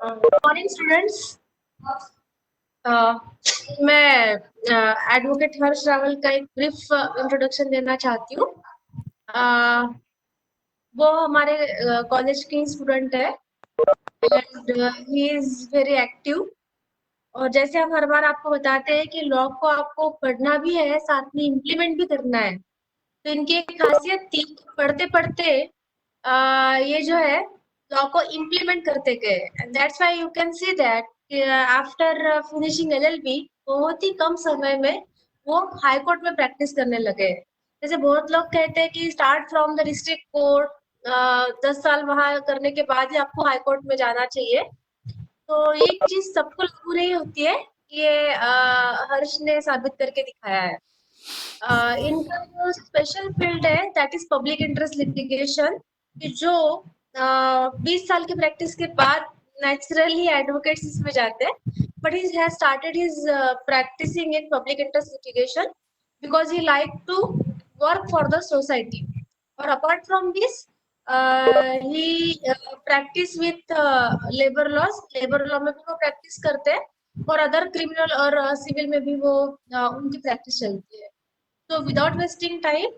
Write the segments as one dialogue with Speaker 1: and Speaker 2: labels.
Speaker 1: Morning students. मैं advocate हर्ष रावल का एक ब्रीफ इंट्रोडक्शन देना चाहती हूँ। वो हमारे कॉलेज की स्टूडेंट है and he is very active. और जैसे हम हर बार आपको बताते हैं कि लॉ को आपको पढ़ना भी है, साथ में इम्प्लीमेंट भी करना है। तो इनकी एक खासियत थी, पढ़ते पढ़ते ये जो है लॉ को इम्प्लीमेंट करते गए। And that's why you can see that after finishing LLB बहुत ही कम समय में वो हाई कोर्ट में प्रैक्टिस करने लगे। जैसे बहुत लोग कहते हैं कि start from the district court, 10 साल वहां करने के बाद ही आपको हाई कोर्ट में जाना चाहिए। तो एक चीज सबको लागू नहीं होती है, ये हर्ष ने साबित करके दिखाया है। इनका जो स्पेशल फील्ड है that is public interest litigation, कि जो 20 साल की प्रैक्टिस के बाद नेचुरली एडवोकेट्स इसमें जाते हैं। But he has started his practicing in public interest litigation because he like to work for the society. और apart from this he practice with labour laws, labour law में भी वो practice करते हैं और अदर क्रिमिनल और civil में भी वो उनकी प्रैक्टिस चलती है। So without wasting time,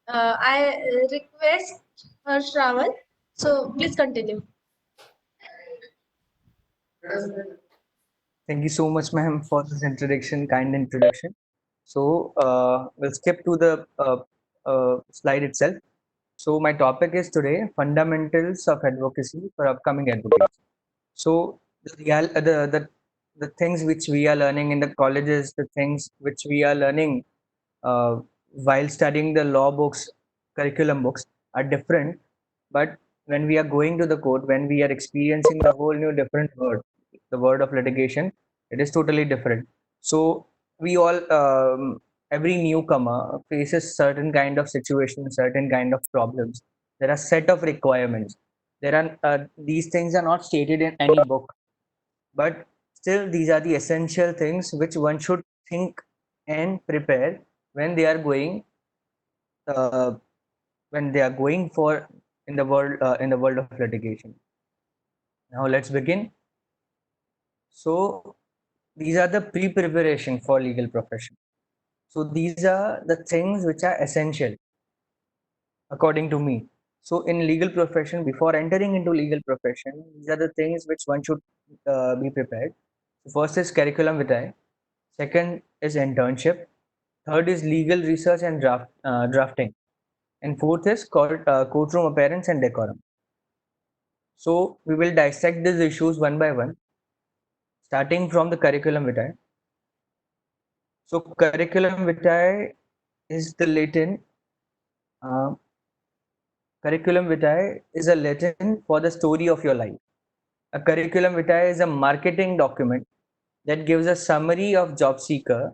Speaker 1: I request Harsh Rawal. So please continue.
Speaker 2: Thank you so much, ma'am, for this introduction, kind introduction. So we'll skip to the slide itself. So my topic is today fundamentals of advocacy for upcoming advocates. So the things which we are learning in the colleges, the things which we are learning while studying the law books, curriculum books are different. But when we are going to the court, when we are experiencing the whole new different world, the world of litigation, it is totally different. So we all, every newcomer faces certain kind of situations, certain kind of problems. There are set of requirements. There are these things are not stated in any book, but still these are the essential things which one should think and prepare when they are going uh, for in the world of litigation. Now let's begin. So these are the pre-preparation for legal profession. So these are the things which are essential according to me. So in legal profession, before entering into legal profession, these are the things which one should be prepared. So first is curriculum vitae, second is internship, third is legal research and drafting, and fourth is courtroom appearance and decorum. So we will dissect these issues one by one, starting from the curriculum vitae. So curriculum vitae is the Latin. Uh, Curriculum vitae is a Latin for the story of your life. A curriculum vitae is a marketing document that gives a summary of job seeker,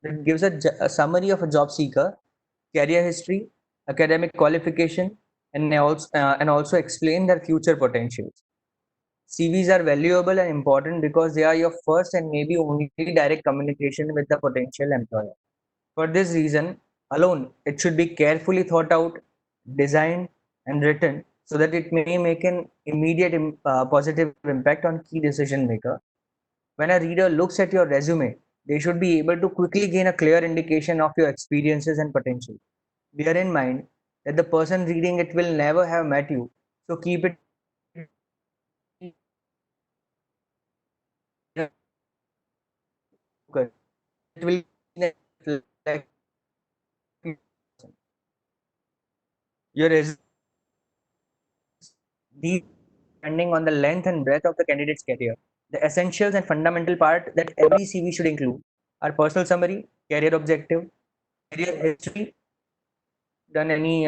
Speaker 2: a summary of a job seeker, career history, academic qualification, and also explain their future potentials. CVs are valuable and important because they are your first and maybe only direct communication with the potential employer. For this reason alone, it should be carefully thought out, designed, and written so that it may make an immediate positive impact on key decision maker. When a reader looks at your resume, they should be able to quickly gain a clear indication of your experiences and potential. Bear in mind that the person reading it will never have met you, so keep it focused. It will reflect your resume depending on the length and breadth of the candidate's career. The essentials and fundamental part that every CV should include are personal summary, career objective, career history, done any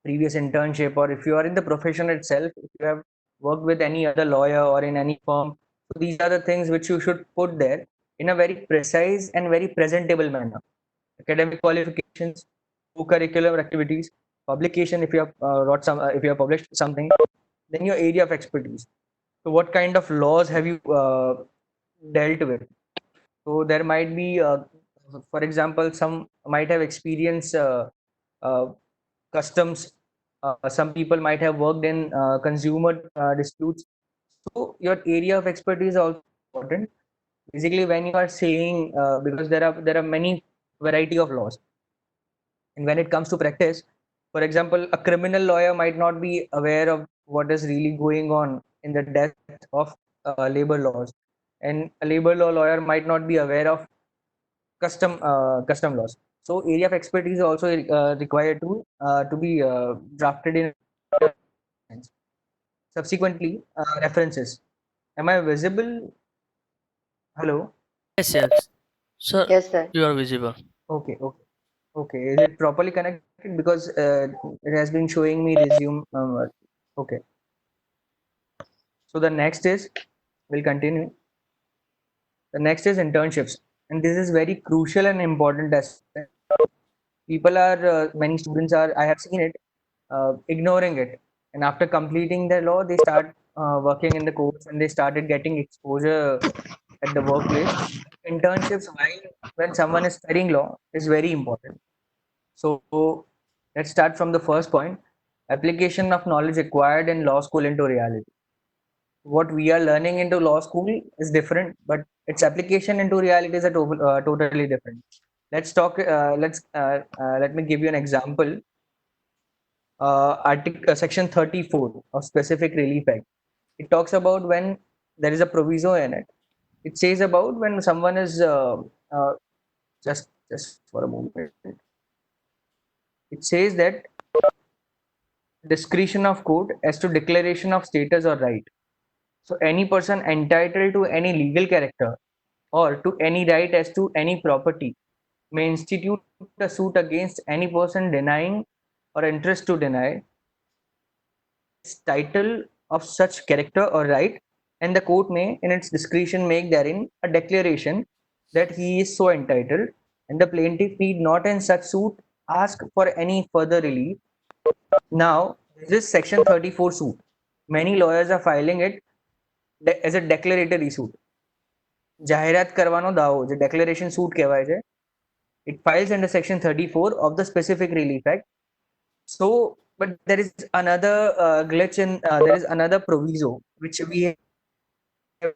Speaker 2: previous internship, or if you are in the profession itself, if you have worked with any other lawyer or in any firm. So these are the things which you should put there in a very precise and very presentable manner. Academic qualifications, co-curricular activities, publication if you have if you have published something, then your area of expertise. So what kind of laws have you dealt with? So there might be, for example, some might have experienced uh, customs Some people might have worked in consumer disputes. So your area of expertise is also important. Basically, when you are saying, because there are many variety of laws, and when it comes to practice, for example, a criminal lawyer might not be aware of what is really going on in the depth of labor laws, and a labor law lawyer might not be aware of custom laws. So area of expertise is also required to be drafted in. Subsequently, references. Am I visible? Hello.
Speaker 3: Yes, yes. Sir,
Speaker 4: Yes, sir.
Speaker 3: you are visible.
Speaker 2: Okay. Okay. Okay. Is it properly connected? Because it has been showing me resume. Okay. So the next is, we'll continue. The next is internships, and this is very crucial and important aspect. People are many students are, I have seen it, ignoring it, and after completing their law, they start working in the course, and they started getting exposure at the workplace. Internships while when someone is studying law is very important. So let's start from the first point: application of knowledge acquired in law school into reality. What we are learning into law school is different, but its application into reality is totally different. Let's talk. Let me give you an example. Section 34 of Specific Relief Act. It talks about when there is a proviso in it. It says about when someone is just for a moment. It says that discretion of court as to declaration of status or right. So any person entitled to any legal character or to any right as to any property may institute a suit against any person denying or interest to deny its title of such character or right, and the court may, in its discretion, make therein a declaration that he is so entitled, and the plaintiff need not in such suit ask for any further relief. Now, this is Section 34 suit. Many lawyers are filing it as a declaratory suit. જાહેરાત કરવાનો દાવો જે declaration suit કહેવાય છે, it files under Section 34 of the Specific Relief Act. So, but there is another glitch in, there is another proviso which we have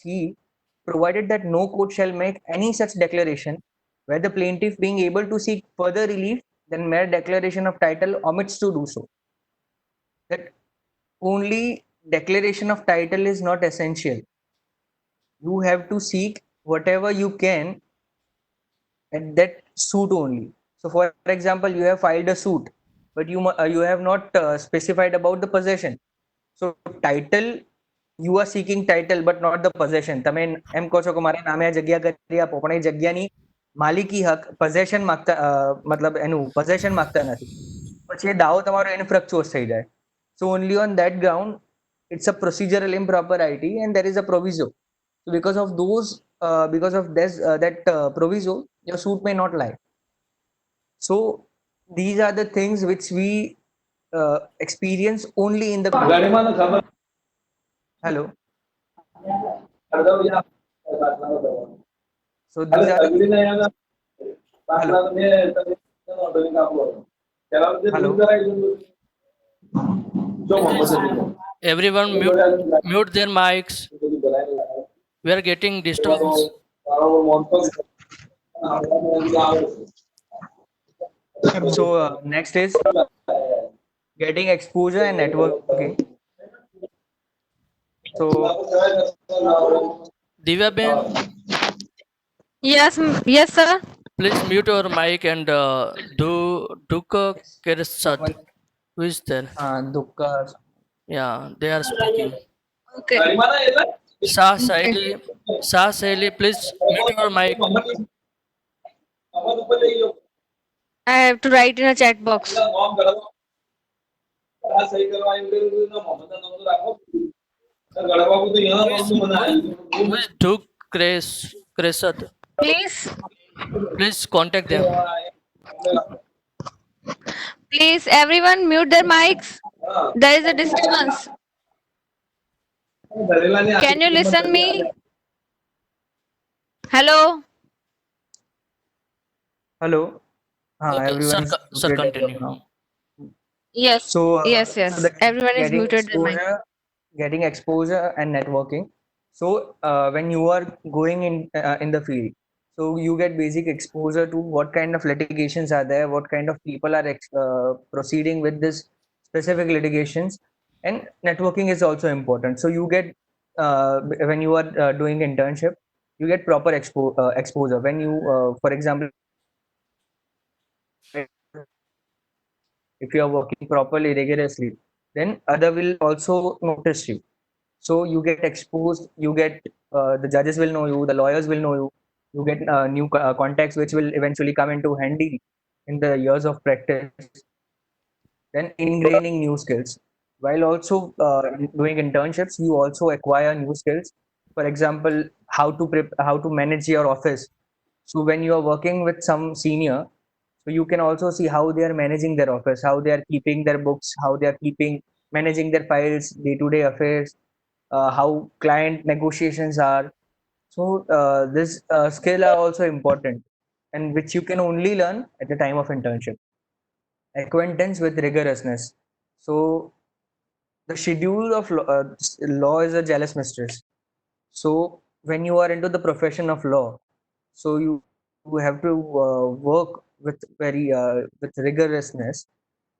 Speaker 2: see, provided that no court shall make any such declaration where the plaintiff being able to seek further relief than mere declaration of title omits to do so. That only declaration of title is not essential. You have to seek whatever you can at that suit only. So, for example, you have filed a suit, but you have not specified about the possession. So, title, you are seeking title, but not the possession. તમે એમ કહો છો કે મારા નામે આ જગ્યા કરી આપો, પણ એ જગ્યાની માલિકી હક possession માંગતા, મતલબ એનું possession માંગતા નથી. પછી એ દાવો તમારો infructuous થઈ જાય. So, only on that ground, it's a procedural impropriety, and there is a proviso. So because of those, because of this, that proviso, your suit may not lie. So these are the things which we experience only in the court. Hello. So these are the, hello. Hello.
Speaker 3: Everyone mute their mics. We are getting disturbance.
Speaker 2: So next is getting exposure and networking. So
Speaker 3: Divya Ben,
Speaker 5: Yes, yes, sir.
Speaker 3: please mute your mic and do Duka Kersat. Who is there?
Speaker 2: Dukka.
Speaker 3: Yeah, they are speaking.
Speaker 5: Okay.
Speaker 3: Shah Saili, please mute your mic.
Speaker 5: I have to write in a chat box.
Speaker 3: Who is Duke Kresat?
Speaker 5: Please,
Speaker 3: Please contact them.
Speaker 5: please, everyone mute their mics. There is a disturbance. Can you listen me? Hello.
Speaker 2: Hello.
Speaker 3: Okay,
Speaker 2: Everyone.
Speaker 3: sir, continue.
Speaker 5: Yes.
Speaker 2: So,
Speaker 5: Yes.
Speaker 2: so
Speaker 5: Yes.
Speaker 2: the
Speaker 5: Everyone is
Speaker 2: getting
Speaker 5: muted their mic.
Speaker 2: getting exposure and networking. So, when you are going in the field, so you get basic exposure to what kind of litigations are there, what kind of people are proceeding with this specific litigations, and networking is also important. So you get when you are doing internship, you get proper exposure. When you, for example, if you are working properly, rigorously, then other will also notice you. So you get exposed, you get the judges will know you, the lawyers will know you, you get new contacts which will eventually come into handy in the years of practice. Then ingraining new skills. While also doing internships, you also acquire new skills. For example, how to manage your office. So when you are working with some senior, so you can also see how they are managing their office, how they are keeping their books, how they are keeping managing their files, day-to-day affairs, how client negotiations are. So this skill are also important, and which you can only learn at the time of internship. Acquaintance with rigorousness. So the schedule of law is a jealous mistress. So when you are into the profession of law, so you have to work with very with rigorousness.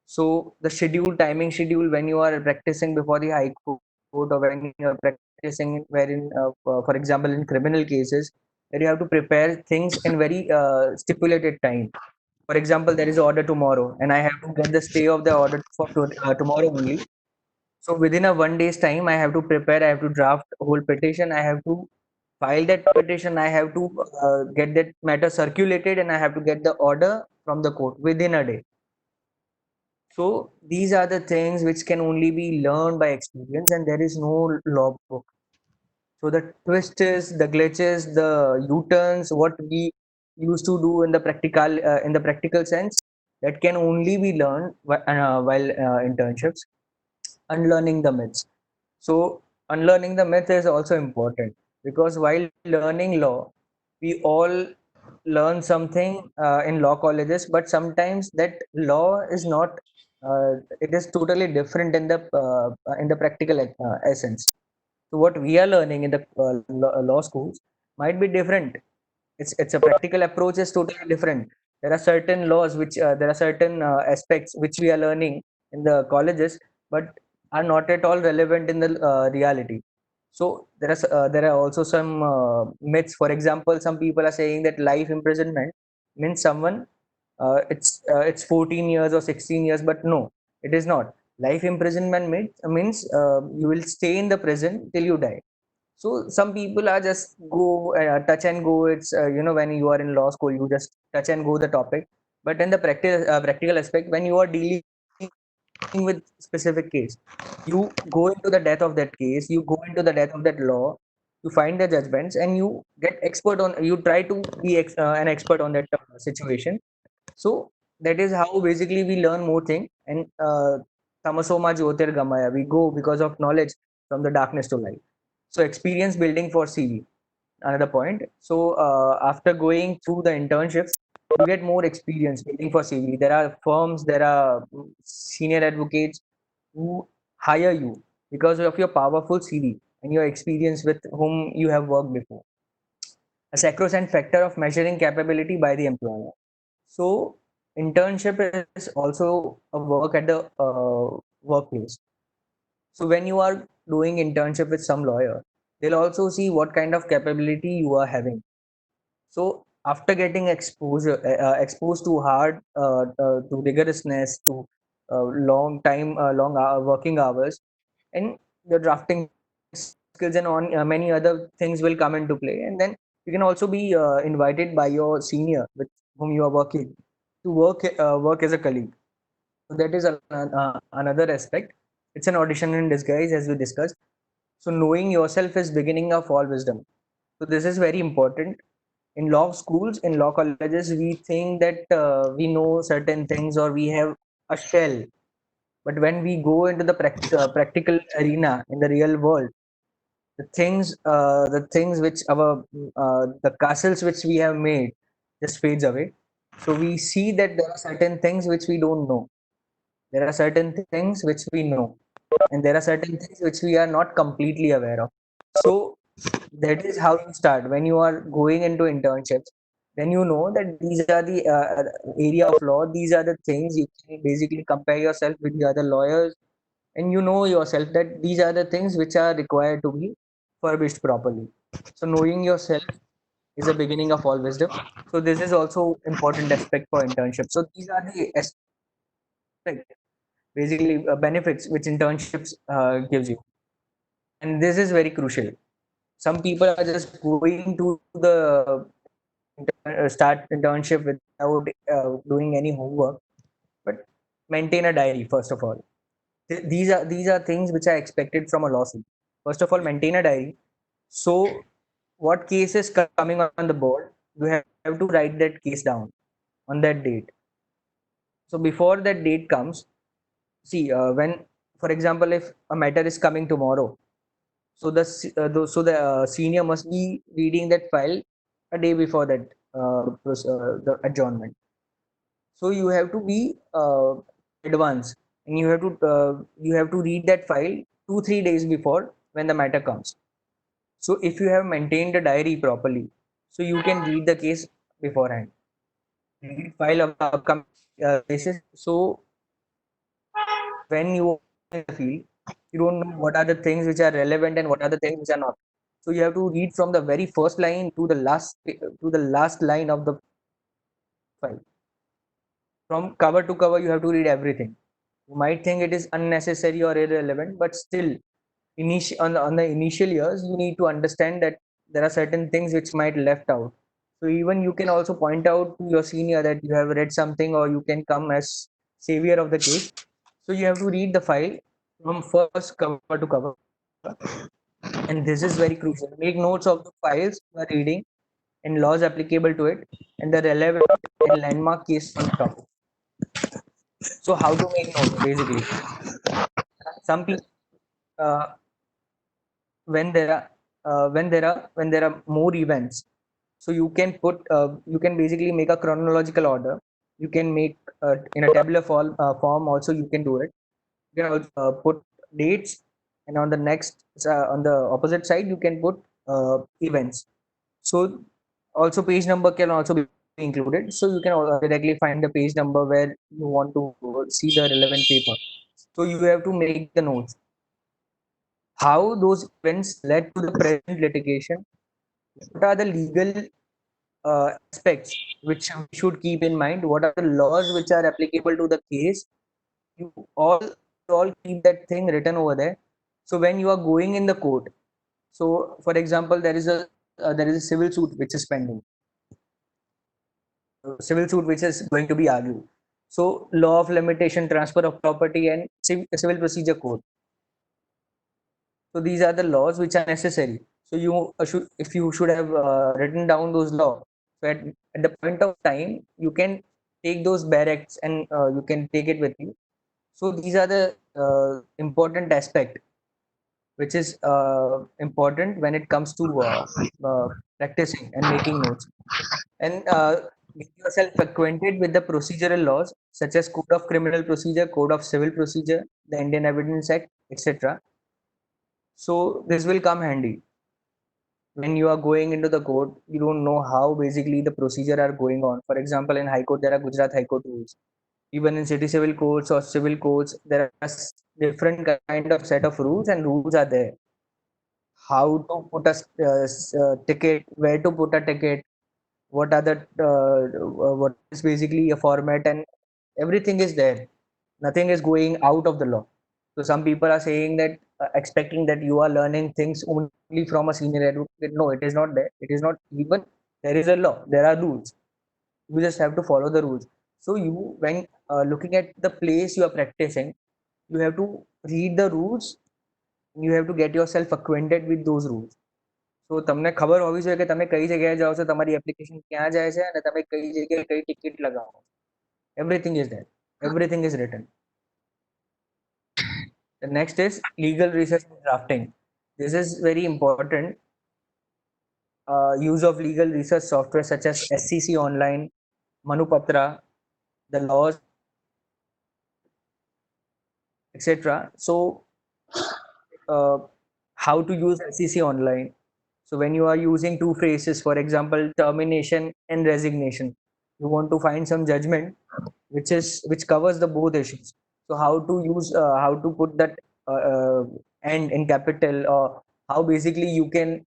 Speaker 2: So the schedule, timing schedule, when you are practicing before the high court, or when you are practicing wherein, for example, in criminal cases, where you have to prepare things in very stipulated time. For example, there is order tomorrow, and I have to get the stay of the order for tomorrow only. So within a 1 day's time, I have to prepare. I have to draft a whole petition. I have to file that petition. I have to get that matter circulated, and I have to get the order from the court within a day. So these are the things which can only be learned by experience, and there is no law book. So the twists, the glitches, the U-turns, what we used to do in the practical sense, that can only be learned while internships. Unlearning the myths. So unlearning the myth is also important, because while learning law, we all learn something in law colleges, but sometimes that law is not. It is totally different in the practical essence. So what we are learning in the law schools might be different. It's a practical approach is totally different. There are certain laws which there are certain aspects which we are learning in the colleges, but are not at all relevant in the reality. So there are also some myths. For example, some people are saying that life imprisonment means someone it's 14 years or 16 years, but no, it is not. Life imprisonment means you will stay in the prison till you die. So some people are just go touch and go. It's when you are in law school, you just touch and go the topic. But in the practical aspect, when you are dealing with specific case, you go into the depth of that case, you go into the depth of that law, you find the judgments, and you get expert on. You try to be an expert on that situation. So that is how basically we learn more thing. And tamasoma jyotirgamaya, we go because of knowledge from the darkness to light. So experience building for CV, another point. So after going through the internships, you get more experience building for CV. There are firms, there are senior advocates who hire you because of your powerful CV and your experience with whom you have worked before. A sacrosanct factor of measuring capability by the employer. So internship is also a work at the workplace. So when you are doing internship with some lawyer, they'll also see what kind of capability you are having. So after getting exposed to to rigorousness, to long working hours, and the drafting skills and on many other things will come into play. And then you can also be invited by your senior with whom you are working to work as a colleague. So that is another aspect. It's an audition in disguise, as we discussed. So knowing yourself is beginning of all wisdom. So this is very important. In law schools, in law colleges, we think that we know certain things or we have a shell. But when we go into the practical arena in the real world, the things which the castles which we have made just fades away. So we see that there are certain things which we don't know. There are certain things which we know, and there are certain things which we are not completely aware of. So that is how you start when you are going into internships. Then you know that these are the area of law. These are the things you can basically compare yourself with the other lawyers, and you know yourself that these are the things which are required to be furbished properly. So knowing yourself is the beginning of all wisdom. So this is also important aspect for internship. So these are the aspect, basically benefits which internships gives you, and this is very crucial. Some people are just going to the start internship without doing any homework, but maintain a diary first of all. These are things which are expected from a lawsuit. First of all, maintain a diary. So what case is coming on the board, you have to write that case down on that date. So before that date comes, see, when, for example, if a matter is coming tomorrow, so the senior must be reading that file a day before that the adjournment. So you have to be advanced, and you have to read that file 2 3 days before when the matter comes. So if you have maintained a diary properly, so you can read the case beforehand, read file of the upcoming cases. So when you are in the field, you don't know what are the things which are relevant and what are the things which are not. So you have to read from the very first line to the last line of the file. From cover to cover, you have to read everything. You might think it is unnecessary or irrelevant, but still, on the initial years, you need to understand that there are certain things which might left out. So even you can also point out to your senior that you have read something, or you can come as savior of the case. So you have to read the file from first cover to cover, and this is very crucial. Make notes of the files you are reading and laws applicable to it, and the relevant and landmark case on the topic. So how to make notes, basically? Some people, uh, when there are when there are more events, so you can basically make a chronological order. You can make in a tabular form also. You can do it. You can also put dates, and on the next on the opposite side you can put events. So also page number can also be included, so you can directly find the page number where you want to see the relevant paper. So you have to make the notes, how those events led to the present litigation, what are the legal aspects which we should keep in mind, what are the laws which are applicable to the case. You all keep that thing written over there. So when you are going in the court, so for example, there is a civil suit which is pending, civil suit which is going to be argued. So law of limitation, transfer of property, and civil procedure code. So these are the laws which are necessary. So you should, if you should have written down those laws, so at the point of time you can take those barracks, and you can take it with you. So these are the important aspect which is important when it comes to practicing and making notes. And get yourself acquainted with the procedural laws such as Code of Criminal Procedure, Code of Civil Procedure, the Indian Evidence Act, etc. So this will come handy when you are going into the court. You don't know how basically the procedure are going on. For example, in High Court there are Gujarat High Court rules. Even in city civil courts or civil courts, there are different kind of set of rules, and rules are there. How to put a ticket, where to put a ticket, what are the what is basically a format, and everything is there. Nothing is going out of the law. So some people are saying that expecting that you are learning things only from a senior advocate. No, it is not there. It is not. Even there is a law, there are rules. You just have to follow the rules. So you, when looking at the place you are practicing, you have to read the rules. You have to get yourself acquainted with those rules. તો તમને ખબર હોવી જોઈએ કે તમે કઈ જગ્યાએ જાઓ છો, તમારી એપ્લિકેશન ક્યાં જાય છે, અને તમે કઈ જગ્યાએ કઈ ટિકિટ લગાવો. Everything is there. Everything is written. The next is legal research and drafting. This is very important. Use of legal research software such as SCC Online, Manupatra, the laws etc. So uh, how to use SEC online. So when you are using two phrases, for example, termination and resignation, you want to find some judgment which covers the both issues. So how to put that end in capital, or how basically you can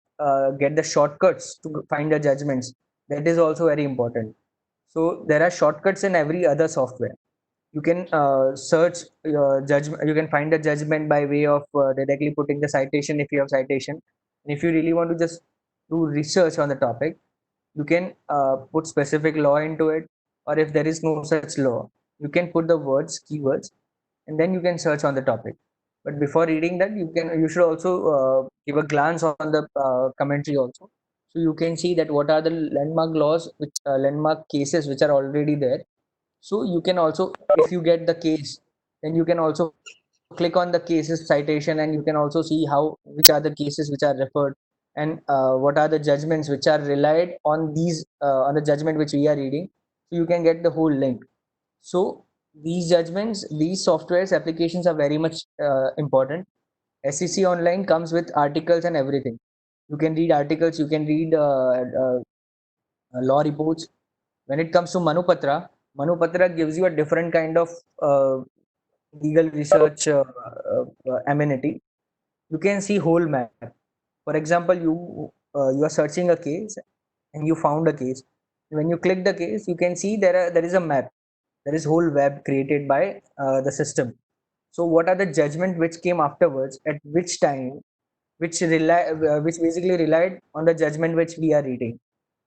Speaker 2: get the shortcuts to find the judgments. That is also very important. So there are shortcuts in every other software. You can search judgment. You can find the judgment by way of directly putting the citation if you have citation. And if you really want to just do research on the topic, you can put specific law into it, or if there is no such law, you can put the keywords, and then you can search on the topic. But before reading that, you should also give a glance on the commentary also, so you can see that what are the landmark laws, which landmark cases which are already there. So you can also, if you get the case, then you can also click on the cases citation, and you can also see how which are the cases which are referred, and what are the judgments which are relied on these on the judgment which we are reading. So you can get the whole link. So these judgments, these softwares applications are very much important. SEC online comes with articles and everything. You can read articles, you can read law reports. When it comes to Manupatra gives you a different kind of legal research amenity. You can see whole map. For example, you are searching a case and you found a case. When you click the case, you can see there is a map. There is whole web created by the system. So what are the judgment which came afterwards at which time, which basically relied on the judgment which we are reading.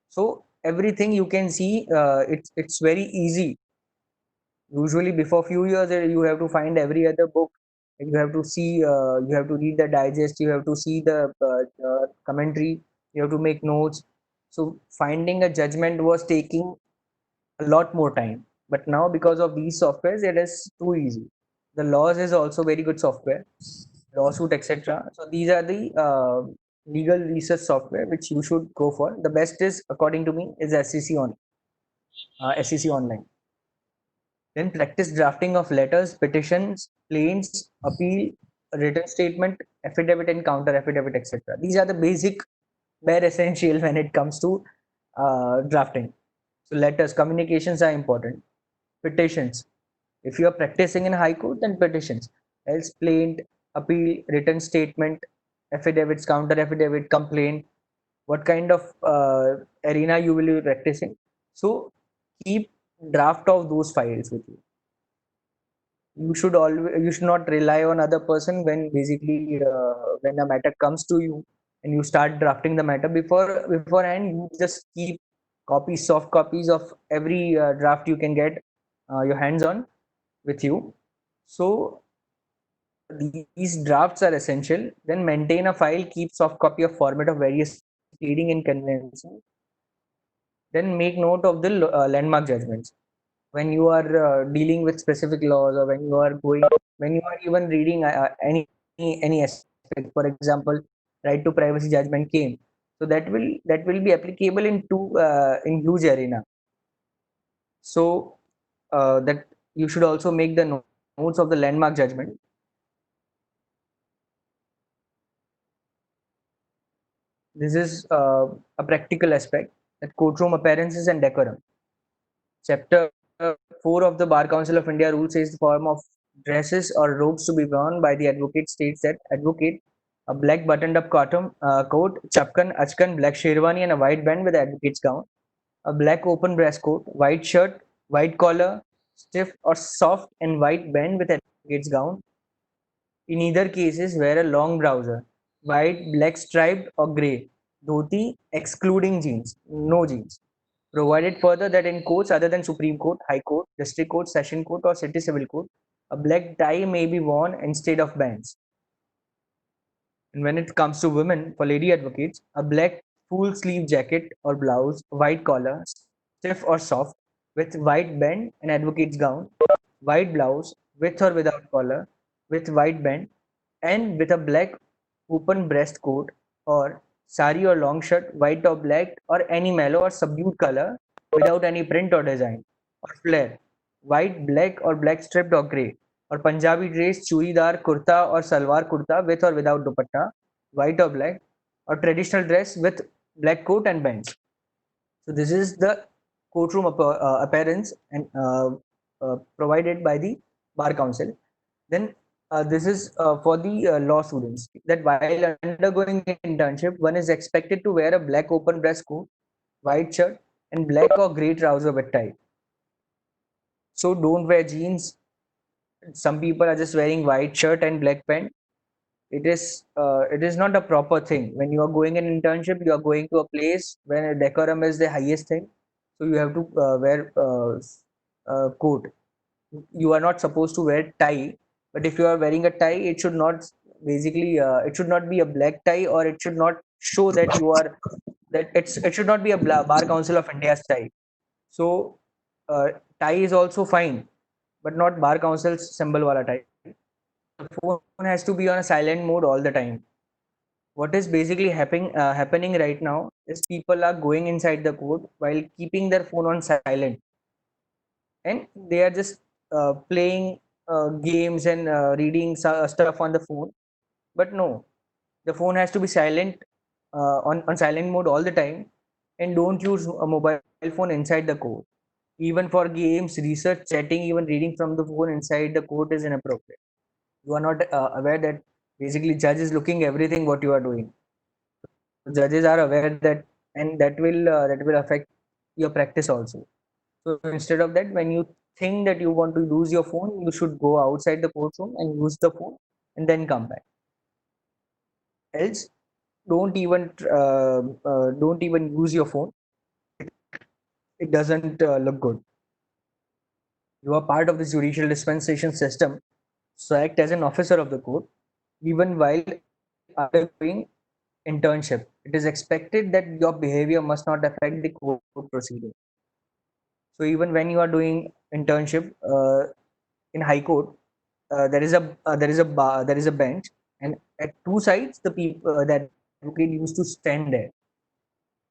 Speaker 2: So everything you can see, it's very easy. Usually before few years, you have to find every other book. You have to see, you have to read the digest, you have to see the commentary, you have to make notes. So finding a judgment was taking a lot more time. But now, because of these softwares, it is too easy. The laws is also very good software, lawsuit, etc. So these are the legal research software which you should go for. The best is, according to me, is SEC online. Then practice drafting of letters, petitions, plaints, appeal, written statement, affidavit and counter affidavit, etc. These are the basic, bare essential when it comes to drafting. So letters, communications are important. Petitions. If you are practicing in high court, then petitions. Else plaint, appeal, written statement, affidavits, counter affidavit, complaint. What kind of arena you will be practicing? So keep draft of those files with you. You should not rely on other person when basically when a matter comes to you and you start drafting the matter. Beforehand, you just keep soft copies of every draft you can get your hands on with you. So these drafts are essential. Then maintain a file, keep soft copy of format of various reading and conveyancing. Then make note of the landmark judgments when you are dealing with specific laws, or when you are even reading any aspect. For example, right to privacy judgment came, so that will be applicable in huge arena. So that you should also make the notes of the landmark judgment. This is a practical aspect, that courtroom appearances and decorum. Chapter 4 of the Bar Council of India rule says the form of dresses or robes to be worn by the advocate states that advocate a black buttoned up coat, chapkan, achkan, black sherwani and a white band with the advocate's gown, a black open breast coat, white shirt, white collar, stiff or soft and white band with advocate's gown. In either cases, wear a long trouser, white, black striped or grey, dhoti excluding jeans, no jeans. Provided further that in courts other than Supreme Court, High Court, District Court, Session Court, or City Civil Court, a black tie may be worn instead of bands. And when it comes to women, for lady advocates, a black full sleeve jacket or blouse, white collar, stiff or soft, with white band and advocate's gown, white blouse, with or without collar, with white band, and with a black open breast coat, or sari or long shirt, white or black, or any mellow or subdued color without any print or design, or flare, white, black, or black striped or grey, or Punjabi dress, churidar, kurta or salwar kurta with or without dupatta, white or black, or traditional dress with black coat and bands. So this is the courtroom appearance and provided by the bar council. Then this is for the law students, that while undergoing an internship, one is expected to wear a black open breast coat, white shirt, and black or grey trouser with tie. So don't wear jeans. Some people are just wearing white shirt and black pant. It is not a proper thing. When you are going an internship, you are going to a place where decorum is the highest thing. So you have to wear coat. You are not supposed to wear tie, but if you are wearing a tie, it should not it should not be a black tie, or it should not show that you are that it should not be a bar council of India's tie. So tie is also fine, but not bar council's symbol wala tie. The phone has to be on a silent mode all the time. What is basically happening right now is people are going inside the court while keeping their phone on silent, and they are just playing games and reading stuff on the phone. But no, the phone has to be silent, on silent mode all the time, and don't use a mobile phone inside the court. Even for games, research, chatting, even reading from the phone inside the court is inappropriate. You are not aware that basically judge is looking everything what you are doing. Judges are aware that, and that will affect your practice also. So instead of that, when you think that you want to use your phone, you should go outside the courtroom and use the phone and then come back. Else, don't even use your phone. It doesn't look good. You are part of the judicial dispensation system, so act as an officer of the court even while undergoing internship. It is expected that your behavior must not affect the court proceeding. So even when you are doing internship in high court, there is a bench, and at two sides the people that advocate used to stand there.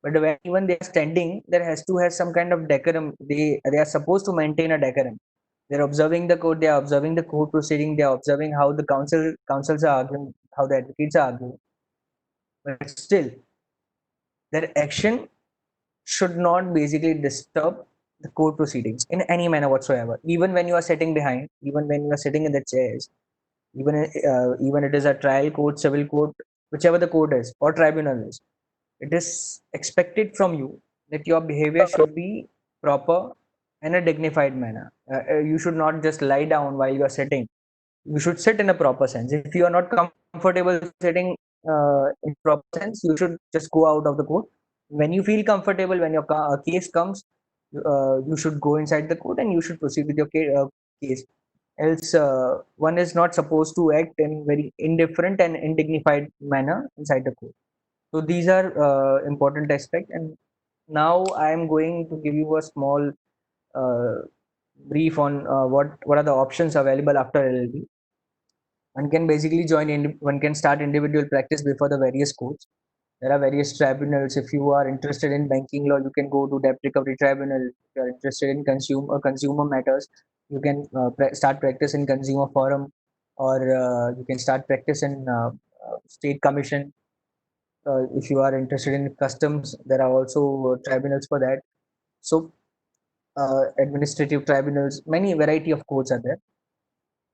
Speaker 2: But when even they are standing, there has to have some kind of decorum. They are supposed to maintain a decorum. They're observing the court. They are observing the court proceeding. They are observing how the councils are arguing, how the advocates are arguing. But still, their action should not basically disturb the court proceedings in any manner whatsoever. Even when you are sitting behind, even when you are sitting in the chairs, even it is a trial court, civil court, whichever the court is or tribunal is, it is expected from you that your behavior should be proper and a dignified manner. You should not just lie down while you are sitting. You should sit in a proper sense. If you are not comfortable sitting in proper sense, you should just go out of the court. When you feel comfortable, when your case comes, you should go inside the court and you should proceed with your case. Else, one is not supposed to act in very indifferent and indignified manner inside the court. So these are important aspects. And now I am going to give you a small uh, brief on what are the options available after LLB. One can basically one can start individual practice before the various courts. There are various tribunals. If you are interested in banking law, you can go to debt recovery tribunal. If you are interested in consumer matters, you can start practice in consumer forum, or you can start practice in state commission. If you are interested in customs, there are also tribunals for that. So administrative tribunals, many variety of courts are there.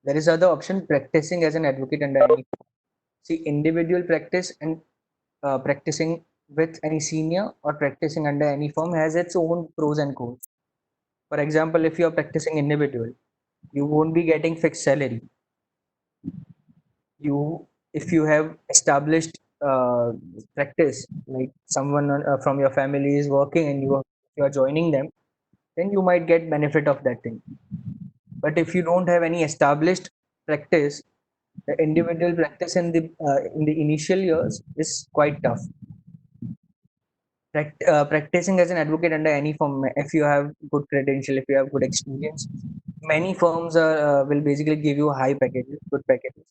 Speaker 2: There is other option, practicing as an advocate under any. See, individual practice and practicing with any senior or practicing under any firm has its own pros and cons. For example, if you are practicing individual, you won't be getting fixed salary. If you have established practice, like someone from your family is working and you are joining them, then you might get benefit of that thing. But if you don't have any established practice, the individual practice in the initial years is quite tough. Practicing as an advocate under any firm, if you have good credential, if you have good experience, many firms will basically give you high packages, good packages.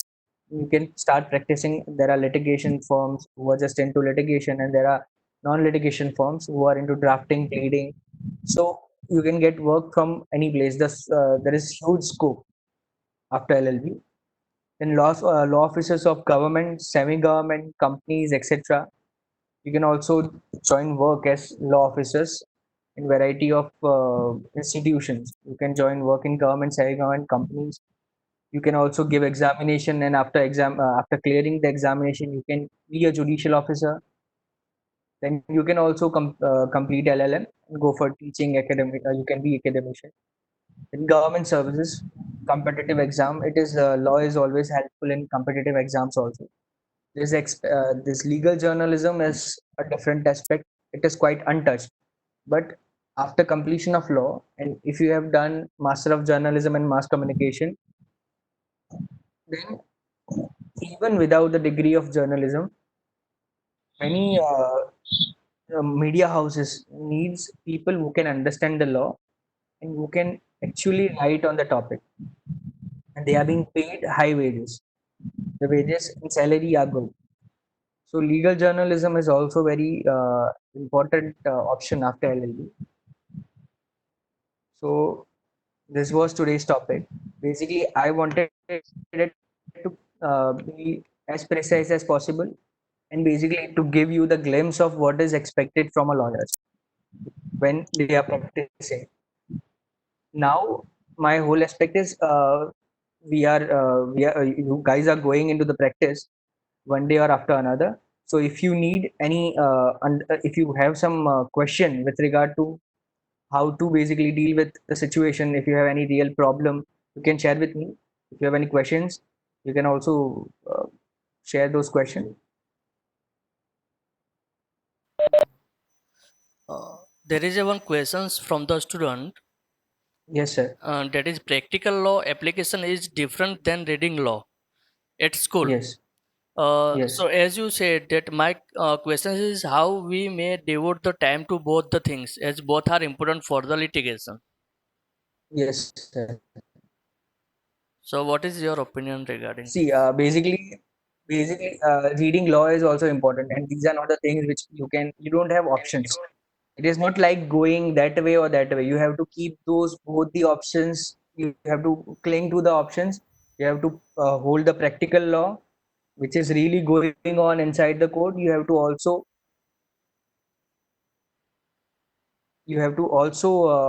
Speaker 2: You can start practicing. There are litigation firms who are just into litigation, and there are non-litigation firms who are into drafting, pleading. So you can get work from any place. There is huge scope. after LLB. Then law officers of government, semi-government, companies, etc. You can also join work as law officers in variety of institutions. You can join work in government, semi-government companies. You can also give examination, and after clearing the examination, you can be a judicial officer. Then you can also complete LLM and go for teaching academic. You can be academician. In government services, competitive exam. It is law is always helpful in competitive exams also. This legal journalism is a different aspect. It is quite untouched. But after completion of law, and if you have done Master of Journalism and Mass Communication, then even without the degree of journalism, many media houses needs people who can understand the law and who can actually write on the topic, and they are being paid high wages. The wages and salary are good. So legal journalism is also very important option after LLB. So this was today's topic. Basically, I wanted it to be as precise as possible, and basically to give you the glimpse of what is expected from a lawyer when they are practicing. Now, my whole aspect is you guys are going into the practice one day or after another. So if you need any, if you have some question with regard to how to basically deal with the situation, if you have any real problem, you can share with me. If you have any questions, you can also share those questions.
Speaker 3: There is a one questions from the student,
Speaker 2: Yes, sir.
Speaker 3: that is practical law application is different than reading law at school.
Speaker 2: Yes,
Speaker 3: So
Speaker 2: yes,
Speaker 3: as you said that my question is how we may devote the time to both the things as both are important for the litigation.
Speaker 2: yes, sir.
Speaker 3: So what is your opinion regarding
Speaker 2: See,
Speaker 3: this?
Speaker 2: reading law is also important, and these are not the things which you don't have options. It is not like going that way or that way. You have to keep those both the options. You have to cling to the options. You have to hold the practical law, which is really going on inside the code. You have to also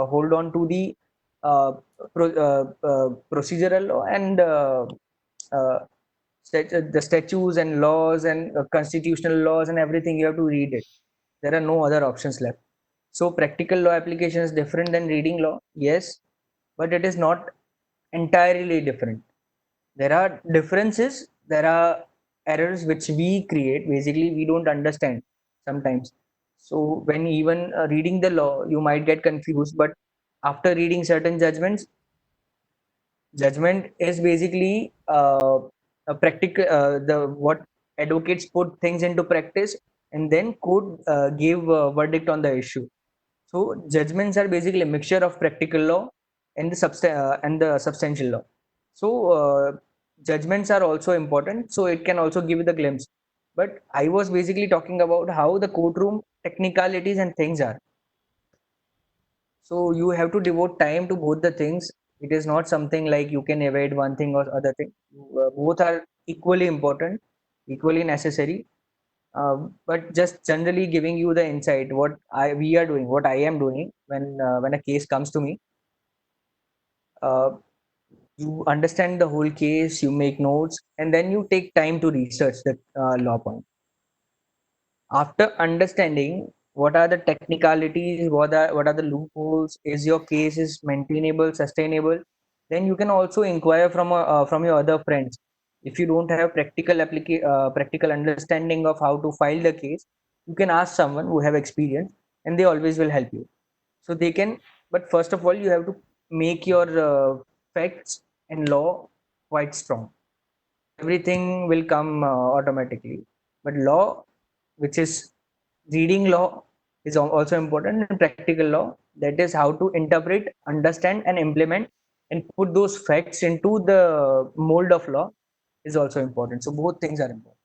Speaker 2: hold on to the uh, procedural law and uh, the statutes and laws and constitutional laws and everything. You have to read it. There are no other options left. So practical law application is different than reading law, yes, but it is not entirely different. There are differences, there are errors which we create. Basically, we don't understand sometimes. So when even reading the law, you might get confused, but after reading certain judgments, judgment is basically a practical the what advocates put things into practice, and then court give a verdict on the issue. So judgments are basically a mixture of practical law and the substantial law. So judgments are also important. So it can also give you the glimpse. But I was basically talking about how the courtroom technicalities and things are. So you have to devote time to both the things. It is not something like you can evade one thing or other thing. Both are equally important, equally necessary. But just generally giving you the insight we are doing, what I am doing when a case comes to me. Uh, you understand the whole case, you make notes, and then you take time to research the law point. After understanding what are the technicalities, what are the loopholes, is your case is maintainable, sustainable, then you can also inquire from your other friends. If you don't have practical understanding of how to file the case, you can ask someone who have experience, and they always will help you. So they can, but first of all, you have to make your facts and law quite strong. Everything will come automatically. But law, which is reading law, is also important, and practical law, that is how to interpret, understand, and implement and put those facts into the mold of law, is also important. So both things are important.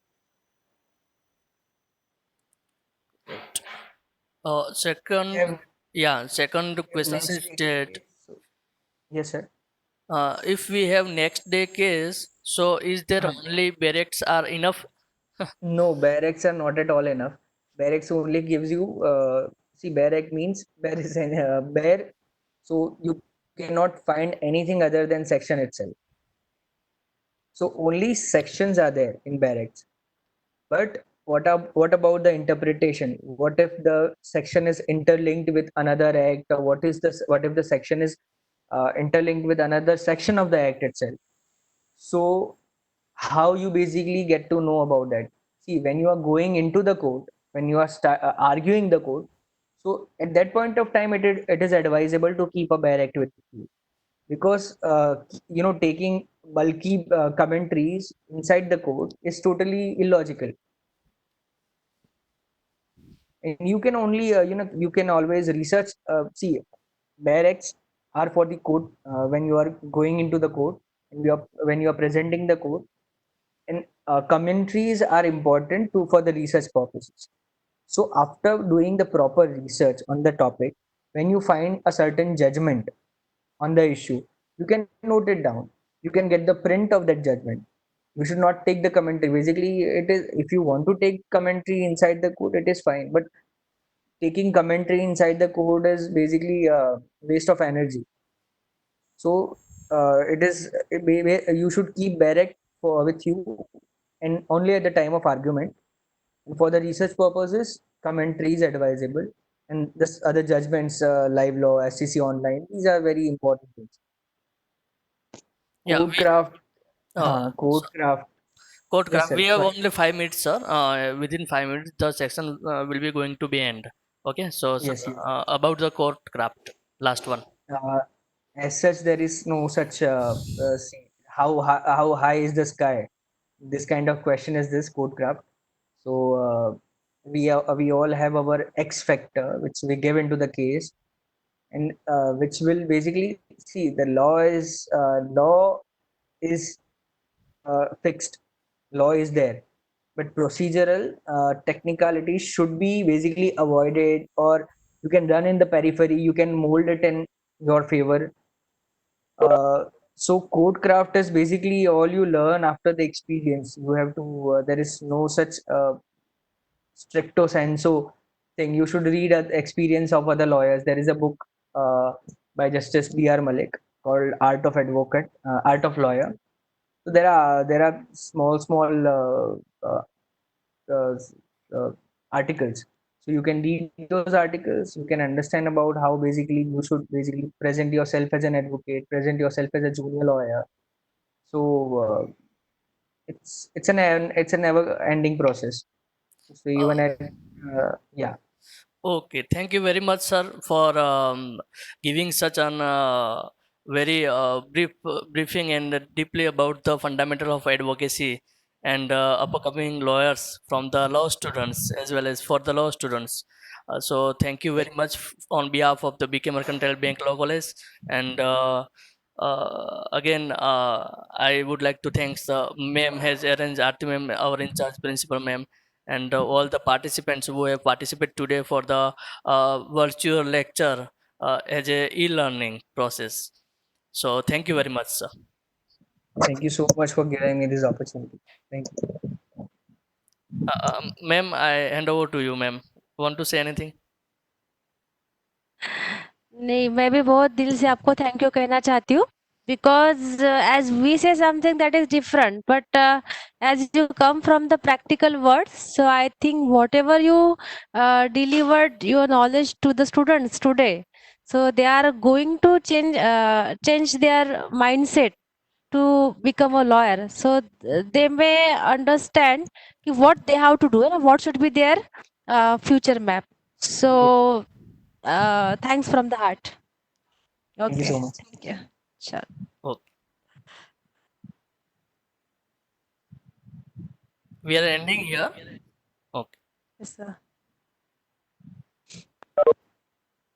Speaker 3: Second,
Speaker 2: We have
Speaker 3: yeah, second question
Speaker 2: next
Speaker 3: is
Speaker 2: week.
Speaker 3: that
Speaker 2: So, yes, sir.
Speaker 3: If we have next day case, so is there only barracks are enough?
Speaker 2: No, barracks are not at all enough. Barracks only gives you, see, barrack means bear is an bear, so you cannot find anything other than section itself. So only sections are there in barracks. But what about the interpretation? What if the section is interlinked with another act, or what if the section is interlinked with another section of the act itself? So how you basically get to know about that? See, when you are going into the court, when you are arguing the court, so at that point of time, it is advisable to keep a barrack with you, because taking bulky commentaries inside the court is totally illogical. And you can only you can always research. See, barracks are for the court, when you are going into the court, and when you are presenting the court, and commentaries are important for the research purposes. So after doing the proper research on the topic, when you find a certain judgment on the issue, you can note it down. You can get the print of that judgment. You should not take the commentary. Basically, it is, if you want to take commentary inside the court, it is fine. But taking commentary inside the code is basically a waste of energy. So you should keep barrack with you, and only at the time of argument. And for the research purposes, commentary is advisable, and this other judgments, live law, SCC online, these are very important things.
Speaker 3: Yeah,
Speaker 2: Code craft,
Speaker 3: so
Speaker 2: code craft.
Speaker 3: code
Speaker 2: Yes,
Speaker 3: craft.
Speaker 2: sir.
Speaker 3: We have only 5 minutes, sir. Within 5 minutes, the section will be going to be end. Okay, so sir,
Speaker 2: Yes, yes.
Speaker 3: about the code craft, last one.
Speaker 2: Uh, as such, there is no such see, how high is the sky? This kind of question is this code craft. So we all have our X factor, which we give into the case, and which will basically see the law is fixed. Law is there, but procedural technicalities should be basically avoided, or you can run in the periphery. You can mold it in your favor. So code craft is basically all you learn after the experience. You have to. There is no such stricto sensu thing. You should read the experience of other lawyers. There is a book by Justice B.R. Malik called Art of Lawyer. So there are small uh, uh, articles. So you can read those articles. You can understand about how basically you should basically present yourself as an advocate, present yourself as a junior lawyer. So it's a never ending process. So
Speaker 3: Uh,
Speaker 2: even at yeah.
Speaker 3: Okay, thank you very much, sir, for giving such an very briefing and deeply about the fundamental of advocacy and upcoming lawyers from the law students as well as for the law students. So thank you very much on behalf of the BK Mercantile Bank Law College. And again, I would like to thank the ma'am has arranged Aarti ma'am, our in charge principal ma'am, and all the participants who have participated today for the virtual lecture as a e-learning process. So thank you very much, sir.
Speaker 2: Thank you so much for giving me this opportunity. Thank you.
Speaker 3: Ma'am, I hand over to you, ma'am. Want to say anything?
Speaker 5: नहीं, मैं भी बहुत दिल से आपको thank you कहना चाहती हूँ, because as we say something that is different, but as you come from the practical words, so I think whatever you delivered your knowledge to the students today, so they are going to change their mindset to become a lawyer. So they may understand what they have to do and what should be their future map.
Speaker 2: Yes.
Speaker 5: So thanks from the heart.
Speaker 2: Thank you
Speaker 5: Okay,
Speaker 2: so much.
Speaker 5: thank you. Sure.
Speaker 3: Okay. We are ending here. Okay.
Speaker 5: Yes, sir.